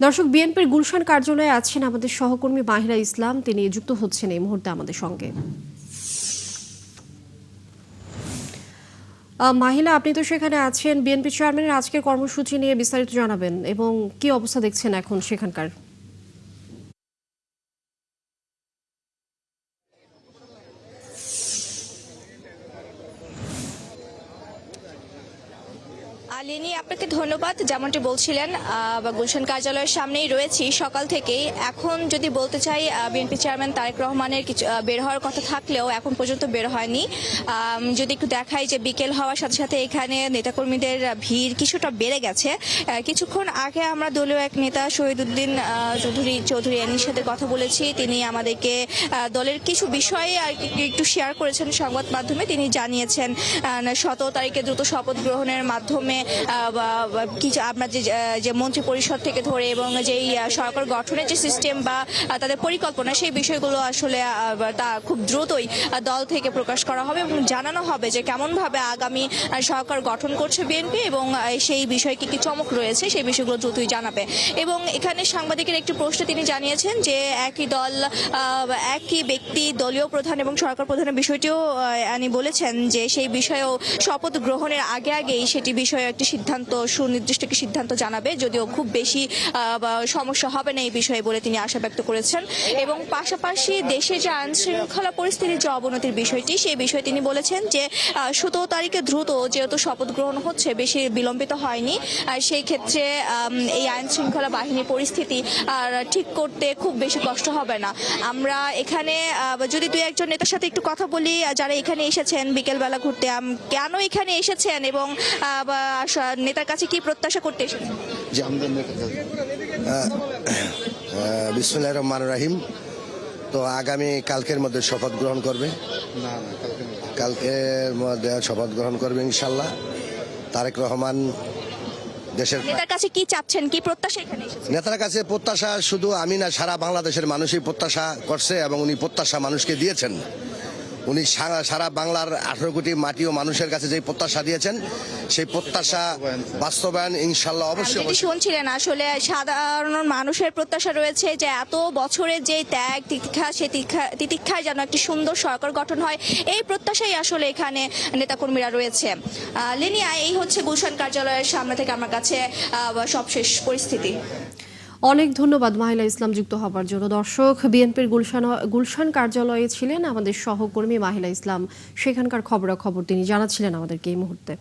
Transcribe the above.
দর্শক, বিএনপির গুলশান কার্যালয়ে আছেন আমাদের সহকর্মী মাহিরা ইসলাম, তিনি যুক্ত হচ্ছেন এই মুহূর্তে আমাদের সঙ্গে। মাহিলা, আপনি তো সেখানে আছেন, বিএনপি চেয়ারম্যানের আজকের কর্মসূচি নিয়ে বিস্তারিত জানাবেন এবং কি অবস্থা দেখছেন এখন সেখানকার। লিনি, আপনাকে ধন্যবাদ। যেমনটি বলছিলেন, গুলশান কার্যালয়ের সামনেই রয়েছি সকাল থেকেই। এখন যদি বলতে চাই, বিএনপি চেয়ারম্যান তারেক রহমানের কিছু বের হওয়ার কথা থাকলেও এখন পর্যন্ত বের হয়নি। যদি একটু দেখাই যে বিকেল হওয়ার সাথে সাথে এখানে নেতাকর্মীদের ভিড় কিছুটা বেড়ে গেছে। কিছুক্ষণ আগে আমরা দলীয় এক নেতা শহীদুদ্দিন চৌধুরী এনির সাথে কথা বলেছি। তিনি আমাদেরকে দলের কিছু বিষয়ে একটু শেয়ার করেছেন সংবাদ মাধ্যমে। তিনি জানিয়েছেন 17 তারিখে দ্রুত শপথ গ্রহণের মাধ্যমে কিছু আমরা যে মন্ত্রী পরিষদ থেকে ধরে এবং যেই সরকার গঠনের যে সিস্টেম বা তাদের পরিকল্পনা, সেই বিষয়গুলো আসলে তা খুব দ্রুতই দল থেকে প্রকাশ করা হবে এবং জানানো হবে যে কেমনভাবে আগামী সরকার গঠন করছে বিএনপি এবং সেই বিষয়ে কি কি চমক রয়েছে সেই বিষয়গুলো দ্রুতই জানাবে। এবং এখানে সাংবাদিকের একটি প্রশ্নে তিনি জানিয়েছেন যে একই দল একই ব্যক্তি দলীয় প্রধান এবং সরকার প্রধানের বিষয়টিও তিনি বলেছেন যে সেই বিষয়েও শপথ গ্রহণের আগেই সেটি বিষয়ে একটি সিদ্ধান্ত, সুনির্দিষ্ট একটি সিদ্ধান্ত জানাবে, যদিও খুব বেশি সমস্যা হবে না এই বিষয়ে বলে তিনি আশা ব্যক্ত করেছেন। এবং পাশাপাশি দেশে যে আইন শৃঙ্খলা পরিস্থিতির যে অবনতির বিষয়টি, সেই বিষয়ে তিনি বলেছেন যে 17 তারিখে দ্রুত যেহেতু শপথ গ্রহণ হচ্ছে, বেশি বিলম্বিত হয়নি, সেই ক্ষেত্রে এই আইন শৃঙ্খলা বাহিনীর পরিস্থিতি ঠিক করতে খুব বেশি কষ্ট হবে না। আমরা এখানে যদি দুই একজন নেতার সাথে একটু কথা বলি, যারা এখানে এসেছেন বিকেলবেলা ঘুরতে, কেন এখানে এসেছেন এবং নেতার কাছে কি প্রত্যাশা করতে এসেছেন? বিসমিল্লাহির রহমানির রহিম। তো আগামী কালকের মধ্যে শপথ গ্রহণ করবে, কালকের মধ্যে শপথ গ্রহণ করবে ইনশাল্লাহ। তারেক রহমান দেশের নেতার কাছে কি চাচ্ছেন, কি প্রত্যাশা এখানে এসেছেন? নেতার কাছে প্রত্যাশা শুধু আমি না, সারা বাংলাদেশের মানুষই প্রত্যাশা করছে এবং উনি প্রত্যাশা মানুষকে দিয়েছেন। উনি সারা বাংলার 18 কোটি মাটি ও মানুষের কাছে যে প্রত্যাশা দিয়েছেন, সেই প্রত্যাশা বাস্তবায়ন ইনশাল্লাহ অবশ্যই। শুনছিলেন, আসলে সাধারণ মানুষের প্রত্যাশা রয়েছে যে এত বছরের যে ত্যাগ তিতিক্ষা, সেই তিতিক্ষায় যেন একটি সুন্দর সরকার গঠন হয়, এই প্রত্যাশাই আসলে এখানে নেতাকর্মীরা রয়েছে। লিনিয়া, এই হচ্ছে গুলশান কার্যালয়ের সামনে থেকে আমার কাছে সবশেষ পরিস্থিতি। অনেক ধন্যবাদ মাহিলা ইসলাম যুক্ত হবার জন্য। দর্শক, বিএনপির গুলশান কার্যালয়ে ছিলেন আমাদের সহকর্মী মাহিলা ইসলাম, সেখানকার খবরাখবর তিনি জানাচ্ছিলেন আমাদেরকে এই মুহূর্তে।